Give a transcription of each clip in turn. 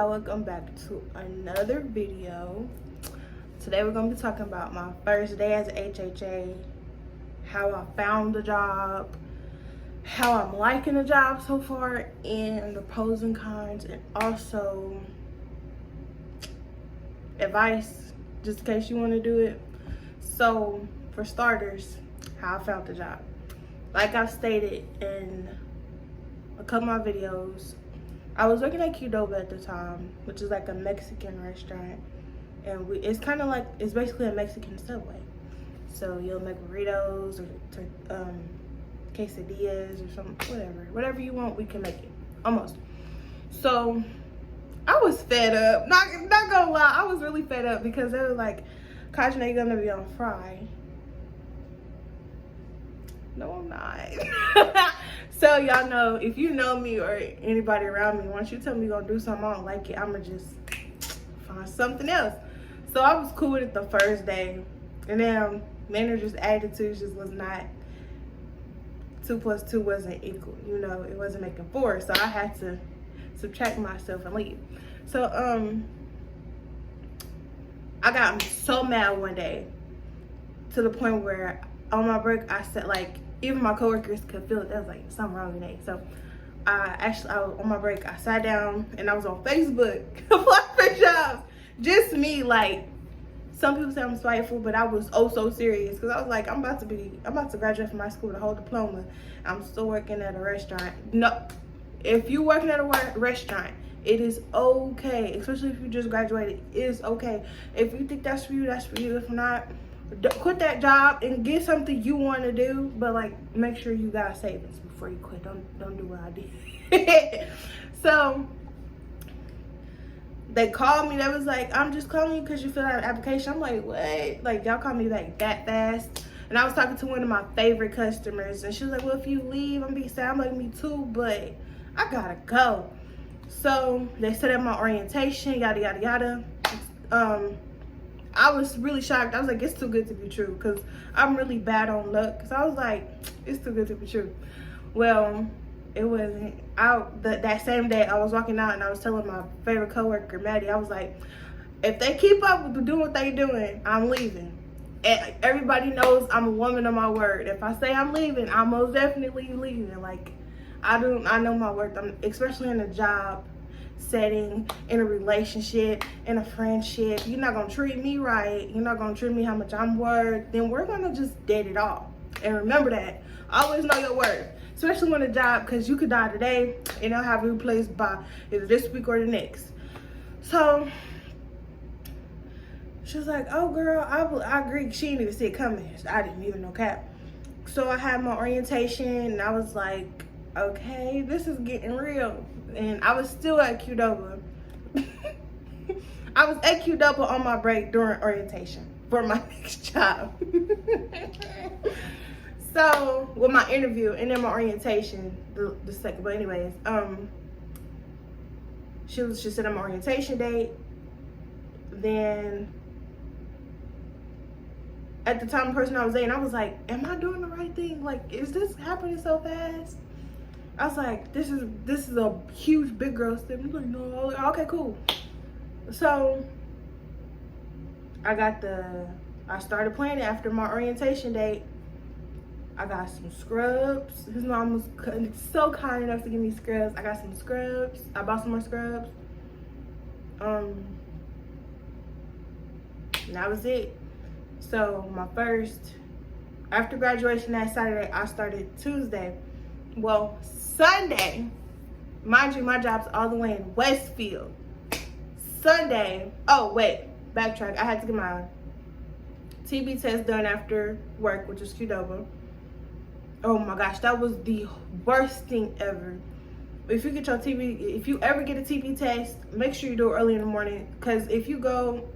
y'all, welcome back to another video. Today we're going to be talking about my first day as an HHA, how I found the job, how I'm liking the job so far, and the pros and cons, and also advice just in case you want to do it. So for starters, how I found the job. Like I've stated in a couple of my videos, I was working at Qdoba at the time, which is like a Mexican restaurant, and it's kind of like, it's basically a Mexican Subway. So you'll make burritos or quesadillas or something, whatever you want, we can make it, almost. So I was fed up, not gonna lie, I was really fed up because they were like, Kajna, you're gonna be on Fry. No, I'm not. So y'all know, if you know me or anybody around me, once you tell me you're gonna do something I don't like it, I'ma just find something else. So I was cool with it the first day, and then manager's attitude just was not, 2 + 2 wasn't equal, you know, it wasn't making 4, so I had to subtract myself and leave. So I got so mad one day to the point where on my break I said, like, even my coworkers could feel it. There was like something wrong with it. So I was on my break, I sat down and I was on Facebook applying for jobs. Just me, like, some people say I'm spiteful, but I was oh so serious because I was like, I'm about to graduate from my school with a whole diploma. I'm still working at a restaurant. No, if you're working at a restaurant, it is okay, especially if you just graduated. It is okay. If you think that's for you, that's for you. If not, quit that job and get something you want to do, but like make sure you got savings before you quit. Don't do what I did. So they called me. They was like, I'm just calling you because you filled out an application. I'm like, what? Like, y'all called me like that fast? And I was talking to one of my favorite customers, and she was like, well, if you leave, I'm be sad. I'm like, me too, but I gotta go. So they set up my orientation, yada yada yada. I was really shocked. I was like, it's too good to be true, because I'm really bad on luck. So I was like, it's too good to be true. Well, it wasn't. That same day, I was walking out and I was telling my favorite coworker, Maddie, I was like, if they keep up with doing what they doing, I'm leaving. And everybody knows I'm a woman of my word. If I say I'm leaving, I'm most definitely leaving. Like, I know my worth. Especially in a job setting, in a relationship, in a friendship. You're not gonna treat me right, you're not gonna treat me how much I'm worth, then we're gonna just dead it all. And remember that, always know your worth, especially when a job, because you could die today and they'll have you replaced by either this week or the next. So she was like, oh girl, I agree. She didn't even see it coming. I didn't even know cap. So I had my orientation and I was like, okay, this is getting real. And I was still at Qdoba. I was at Qdoba on my break during orientation for my next job. So with my interview and then my orientation, the second, but anyways, she said on my orientation date. Then at the time, the person I was dating, I was like, am I doing the right thing? Like, is this happening so fast? I was like, this is a huge big girl step. He's like, no. Okay, cool. So I started planning after my orientation date. I got some scrubs. His mom was so kind enough to give me scrubs. I got some scrubs. I bought some more scrubs. And that was it. So after graduation that Saturday, I started Tuesday. Well, Sunday, mind you, my job's all the way in Westfield. Sunday, oh wait, backtrack. I had to get my TB test done after work, which is Qdoba. Oh my gosh, that was the worst thing ever. If you get your TB, if you ever get a TB test, make sure you do it early in the morning, because if you go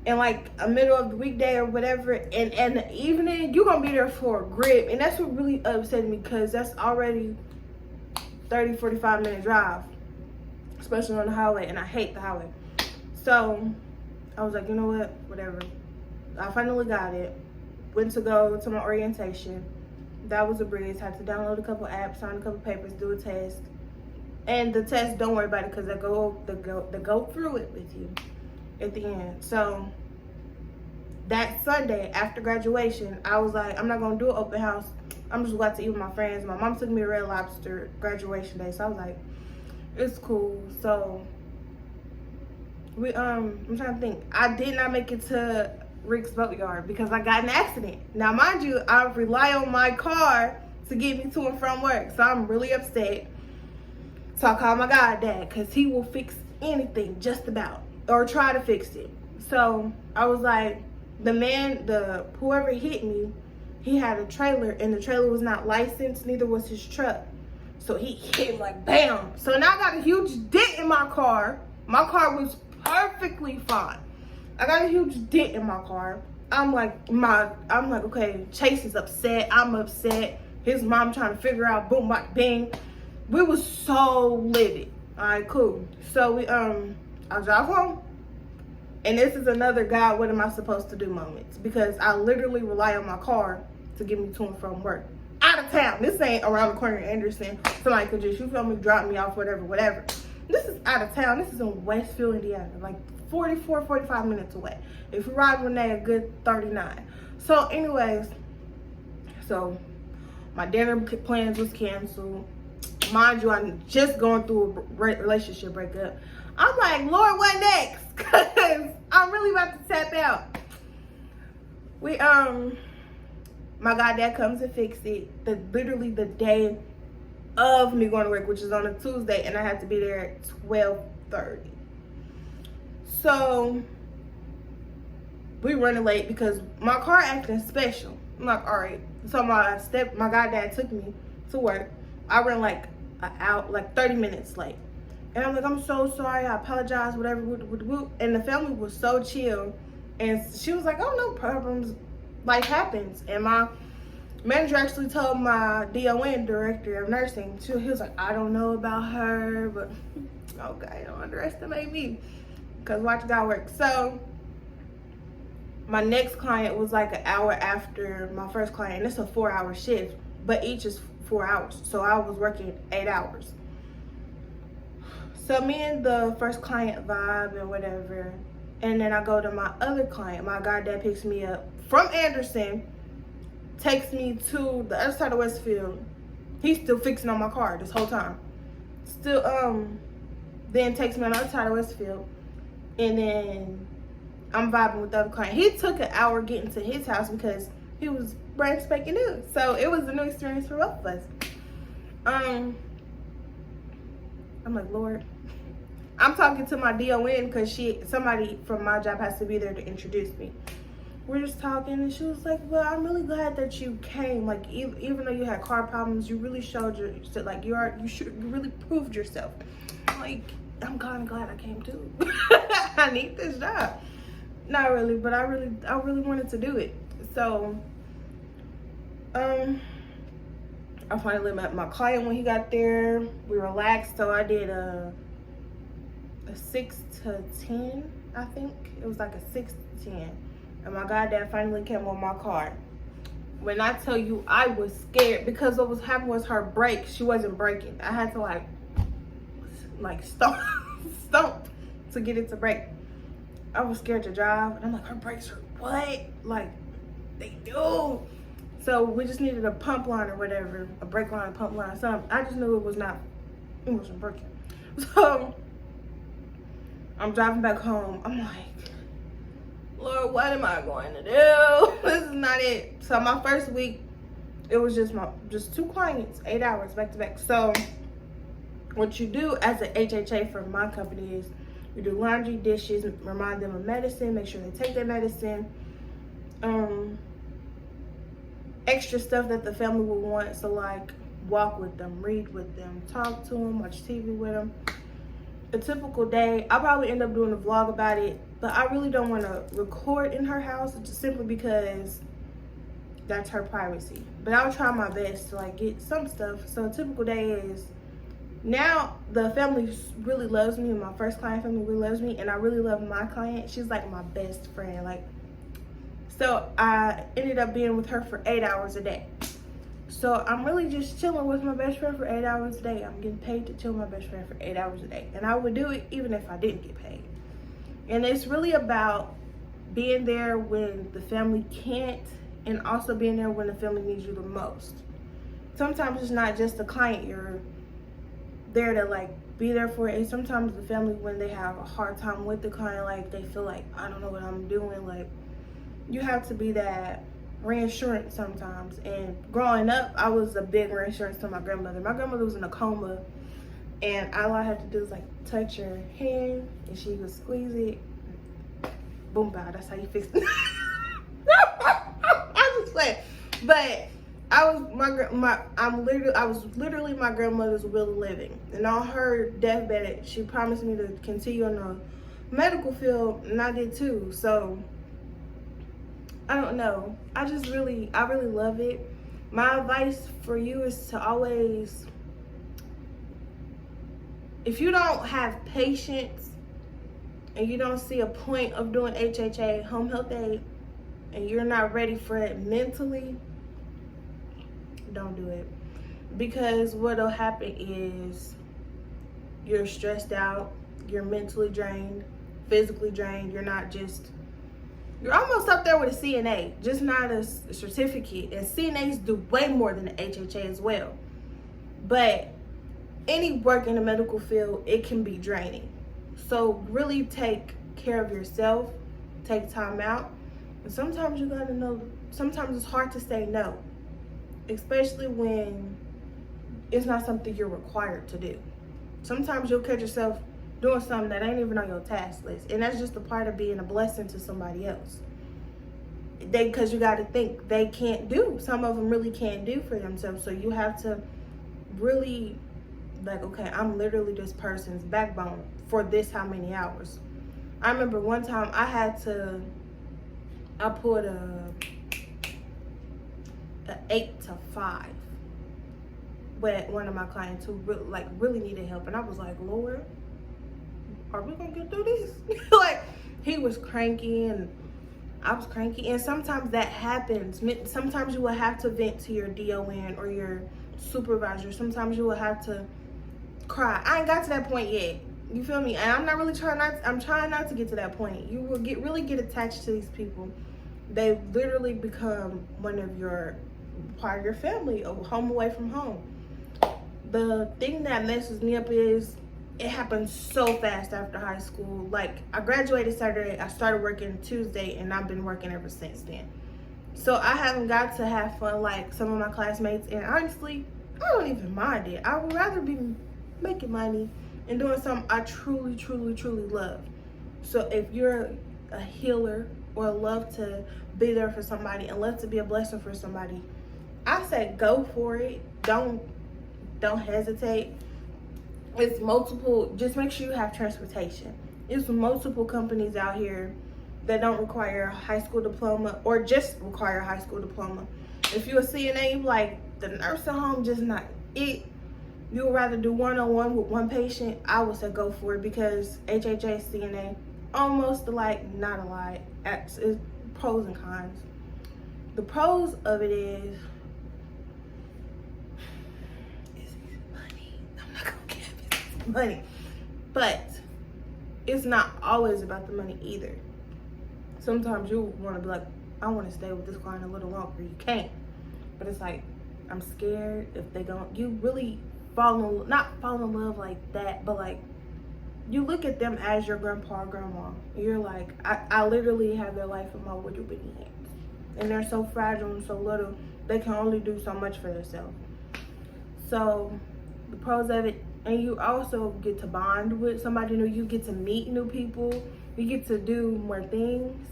in like a middle of the weekday or whatever, and in the evening, you're gonna be there for a grip. And that's what really upset me, because that's already 30-45 minute drive, especially on the highway, and I hate the highway. So I was like, you know what, whatever. I finally got it. Went to go to my orientation. That was a breeze. Had to download a couple apps, sign a couple papers, do a test. And the test, don't worry about it, because they go through it with you at the end. So that Sunday after graduation, I was like, I'm not gonna do an open house. I'm just going to eat with my friends. My mom took me to Red Lobster graduation day, so I was like, it's cool. So we I'm trying to think. I did not make it to Rick's Boatyard because I got in an accident. Now, mind you, I rely on my car to get me to and from work, so I'm really upset. So I called my goddad because he will fix anything, just about, or try to fix it. So I was like, whoever hit me, he had a trailer, and the trailer was not licensed, neither was his truck. So he hit like bam. So now I got a huge dent in my car. My car was perfectly fine. I got a huge dent in my car. I'm like, okay, Chase is upset. I'm upset. His mom trying to figure out, boom, bang. We was so livid. All right, cool. So I drive home. And this is another God, what am I supposed to do moments, because I literally rely on my car to get me to and from work. Out of town. This ain't around the corner in Anderson. Somebody could just, you feel me, drop me off, whatever. This is out of town. This is in Westfield, Indiana, like 45 minutes away. If you ride one day, a good 39. So anyways, so my dinner plans was canceled. Mind you, I'm just going through a relationship breakup. I'm like, Lord, what next? Because I'm really about to tap out. My goddad comes to fix it literally the day of me going to work, which is on a Tuesday, and I had to be there at 12:30. So we running late because my car acting special. I'm like, all right. So my goddad took me to work. I ran like 30 minutes late. And I'm like, I'm so sorry, I apologize, whatever. And the family was so chill. And she was like, oh, no problems. Life happens. And my manager actually told my DON, director of nursing, he was like, I don't know about her, but okay, don't underestimate me. Because watch God work. So my next client was like an hour after my first client. And it's a 4-hour shift, but each is 4 hours. So I was working 8 hours. So me and the first client vibe and whatever. And then I go to my other client. My goddad picks me up from Anderson, takes me to the other side of Westfield. He's still fixing on my car this whole time. Still, then takes me on the other side of Westfield. And then I'm vibing with the other client. He took an hour getting to his house because he was brand spanking new. So it was a new experience for both of us. I'm like, Lord. I'm talking to my DON because somebody from my job has to be there to introduce me. We're just talking, and she was like, well, I'm really glad that you came. Like, even though you had car problems, you really showed yourself, like, you really proved yourself. Like, I'm kind of glad I came too. I need this job. Not really, but I really wanted to do it. So, I finally met my client when he got there. We relaxed, so I did a 6 to 10, I think. It was like a 6 to 10. And my goddad finally came on my car. When I tell you, I was scared because what was happening was her brakes, she wasn't braking. I had to like stomp to get it to brake. I was scared to drive. And I'm like, her brakes are what? Like, they do. So we just needed a pump line or whatever, a brake line, pump line, something. I just knew it wasn't working. So I'm driving back home. I'm like, Lord, what am I going to do? This is not it. So my first week, it was just 2 clients, 8 hours back to back. So what you do as an HHA for my company is you do laundry, dishes, remind them of medicine, make sure they take their medicine. Extra stuff that the family will want. So like walk with them, read with them, talk to them, watch TV with them. A typical day, I'll probably end up doing a vlog about it, but I really don't want to record in her house just simply because that's her privacy. But I'll try my best to like get some stuff. So a typical day is, now the family really loves me, and my first client family really loves me, and I really love my client. She's like my best friend. Like, so I ended up being with her for 8 hours a day. So I'm really just chilling with my best friend for 8 hours a day. I'm getting paid to chill with my best friend for 8 hours a day. And I would do it even if I didn't get paid. And it's really about being there when the family can't, and also being there when the family needs you the most. Sometimes it's not just the client you're there to like be there for, and sometimes the family, when they have a hard time with the client, like they feel like, I don't know what I'm doing, like you have to be that reinsurance sometimes. And growing up, I was a big reinsurance to my grandmother. My grandmother was in a coma, and all I had to do was like touch her hand and she would squeeze it, boom, bow, that's how you fix it. I'm just playing. But I was literally my grandmother's will of living. And on her deathbed, she promised me to continue in the medical field, and I did too. So I don't know. I really love it. My advice for you is to always, if you don't have patience and you don't see a point of doing HHA, home health aid, and you're not ready for it mentally, don't do it. Because what'll happen is you're stressed out, you're mentally drained, physically drained. You're almost up there with a CNA, just not a certificate. And CNAs do way more than the HHA as well. But any work in the medical field, it can be draining. So really take care of yourself, take time out. And sometimes you gotta know, sometimes it's hard to say no, especially when it's not something you're required to do. Sometimes you'll catch yourself doing something that ain't even on your task list, and that's just a part of being a blessing to somebody else. Because you got to think, they can't do, some of them really can't do for themselves. So you have to really like, okay, I'm literally this person's backbone for this how many hours. I remember one time I pulled a 8 to 5 with one of my clients who really needed help, and I was like, Lord, are we gonna get through this? Like, he was cranky and I was cranky, and sometimes that happens. Sometimes you will have to vent to your DON or your supervisor. Sometimes you will have to cry. I ain't got to that point yet. You feel me? And I'm trying not to get to that point. You will really get attached to these people. They literally become part of your family, a home away from home. The thing that messes me up is it happened so fast after high school. Like, I graduated Saturday, I started working Tuesday, and I've been working ever since then. So I haven't got to have fun like some of my classmates, and honestly, I don't even mind it. I would rather be making money and doing something I truly love. So if you're a healer or love to be there for somebody and love to be a blessing for somebody, I say go for it. Don't hesitate. It's multiple, just make sure you have transportation. It's multiple companies out here that don't require a high school diploma or just require a high school diploma. If you're a CNA, like the nursing home, just not it. You would rather do one-on-one with one patient, I would say go for it, because HHA, CNA, almost alike, not alike. It's pros and cons. The pros of it is money, but it's not always about the money either. Sometimes you want to be like, I want to stay with this client a little longer. You can't, but it's like, I'm scared if they don't. You really not fall in love like that, but like you look at them as your grandpa or grandma. You're like, I literally have their life in my little bitty hands, and they're so fragile and so little. They can only do so much for themselves. So the pros of it. And you also get to bond with somebody new. You get to meet new people. You get to do more things.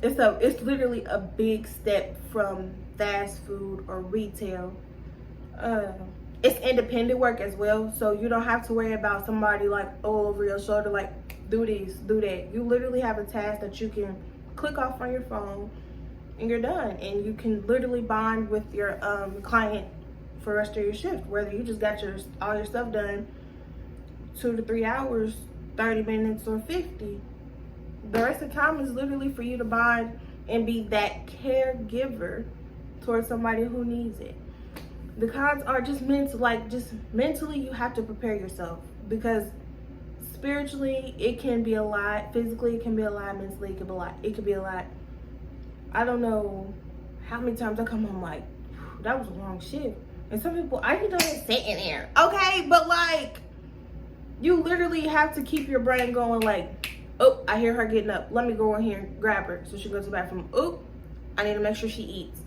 It's literally a big step from fast food or retail. It's independent work as well, so you don't have to worry about somebody like all over your shoulder, like do this, do that. You literally have a task that you can click off on your phone, and you're done. And you can literally bond with your client for the rest of your shift, whether you just got all your stuff done 2 to 3 hours, 30 minutes, or 50. The rest of the time is literally for you to bond and be that caregiver towards somebody who needs it. The cons are just mentally you have to prepare yourself, because spiritually it can be a lot, physically it can be a lot, mentally it could be a lot. I don't know how many times I come home like, that was a long shift. And some people, I can do it sitting there, okay? But like, you literally have to keep your brain going like, oh, I hear her getting up. Let me go in here and grab her so she goes to the bathroom. Oh, I need to make sure she eats.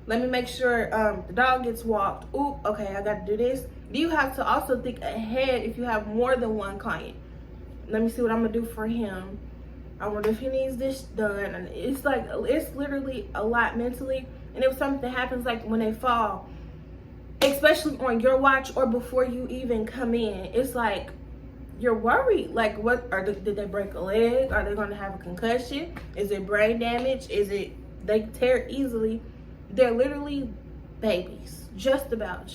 Let me make sure the dog gets walked. Oh, okay, I got to do this. You have to also think ahead if you have more than one client. Let me see what I'm going to do for him. I wonder if he needs this done. And it's like, it's literally a lot mentally. And if something happens, like when they fall, especially on your watch or before you even come in, it's like, you're worried. Like, did they break a leg? Are they going to have a concussion? Is it brain damage? Is it, they tear easily? They're literally babies. Just about.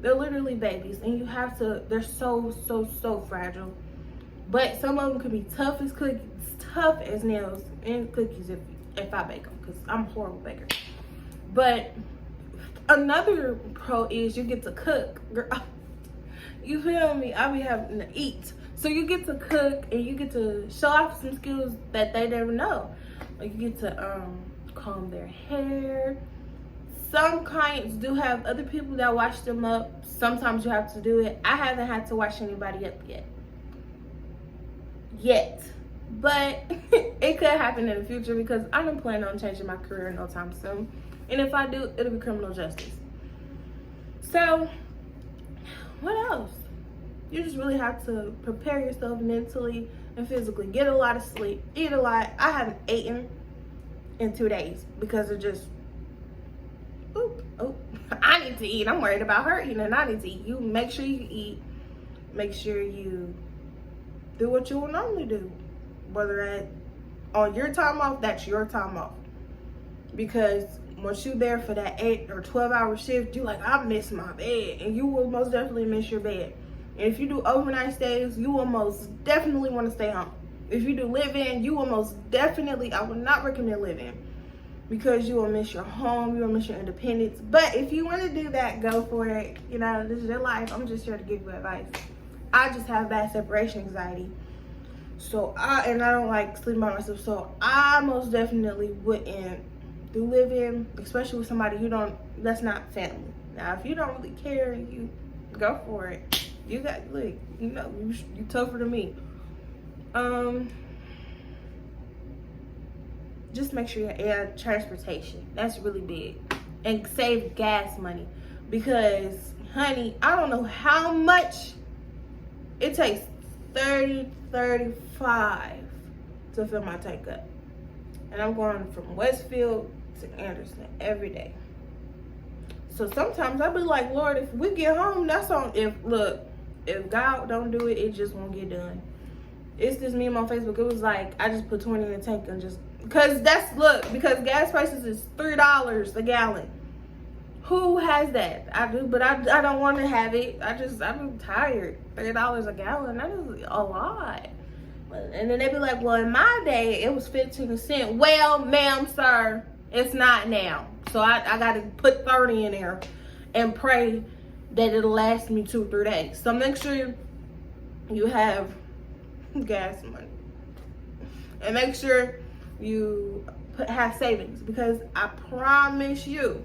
They're literally babies. And you have to, they're so fragile. But some of them can be tough as cookies, tough as nails and cookies if I bake them, because I'm a horrible baker. But another pro is you get to cook. Girl, you feel me? I be having to eat. So you get to cook and you get to show off some skills that they never know. Like you get to comb their hair. Some clients do have other people that wash them up. Sometimes you have to do it. I haven't had to wash anybody up yet. But it could happen in the future, because I don't plan on changing my career no time soon. And if I do, it'll be criminal justice. So what else? You just really have to prepare yourself mentally and physically. Get a lot of sleep. Eat a lot. I haven't eaten in 2 days because of just, I need to eat. I'm worried about her eating and I need to eat. You make sure you eat. Make sure you do what you would normally do. Whether on your time off, that's your time off. Because once you're there for that 8 or 12 hour shift, you like, I miss my bed. And you will most definitely miss your bed. And if you do overnight stays, you will most definitely want to stay home. If you do live-in, you will most definitely, I would not recommend live-in, because you will miss your home, you will miss your independence. But if you want to do that, go for it. You know, this is your life. I'm just here to give you advice. I just have bad separation anxiety. So I don't like sleeping by myself. So I most definitely wouldn't do live-in, especially with somebody that's not family. Now, if you don't really care, you go for it. You got, look, you know, you tougher than me. Just make sure you add transportation. That's really big. And save gas money. Because, honey, I don't know how much it takes. 35 to fill my tank up. And I'm going from Westfield to Anderson every day. So sometimes I'll be like, Lord, if we get home, that's on. If God don't do it, it just won't get done. It's this meme on Facebook. It was like, I just put 20 in the tank and just, because because gas prices is $3 a gallon. Who has that? I do, but I don't want to have it. I'm tired. $3 a gallon, that is a lot. And then they be like, well, in my day, it was 15 cents. Well, ma'am, sir, it's not now. So I got to put 30 in there and pray that it'll last me 2 or 3 days. So make sure you have gas money. And make sure you have savings, because I promise you,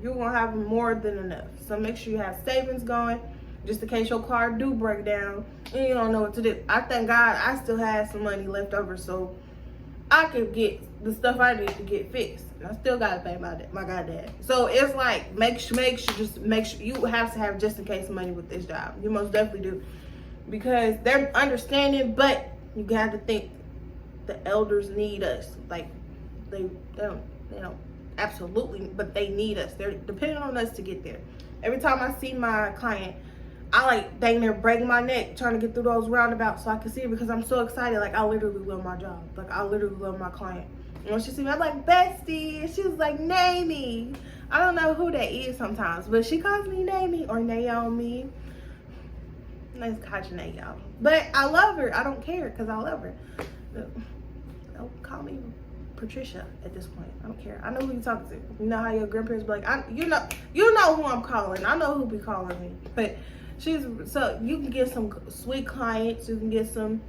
you're going to have more than enough. So make sure you have savings going, just in case your car do break down and you don't know what to do. I thank God I still have some money left over so I could get the stuff I need to get fixed. And I still got to pay my goddad. So it's like, make sure you have to have just in case money with this job. You most definitely do. Because they're understanding, but you got to think the elders need us. Like, they don't absolutely, but they need us. They're depending on us to get there. Every time I see my client, I like dang near break my neck trying to get through those roundabouts so I can see it, because I'm so excited. Like, I literally love my job. Like, I literally love my client. And when she see me, I'm like, bestie. And she was like, Naomi. I don't know who that is sometimes, but she calls me Naomi or Naomi. Nice catching y'all. But I love her. I don't care, because I love her. Don't call me Patricia at this point. I don't care. I know who you talking to. You know how your grandparents be like, you know who I'm calling. I know who be calling me. But so you can get some sweet clients. You can get some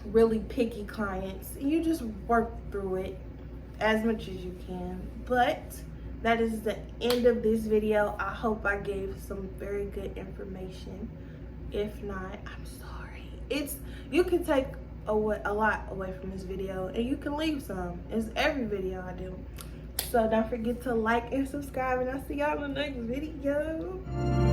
really picky clients. You just work through it as much as you can. But that is the end of this video. I hope I gave some very good information. If not, I'm sorry. You can take a lot away from this video, and you can leave some. It's every video I do. So don't forget to like and subscribe, and I'll see y'all in the next video.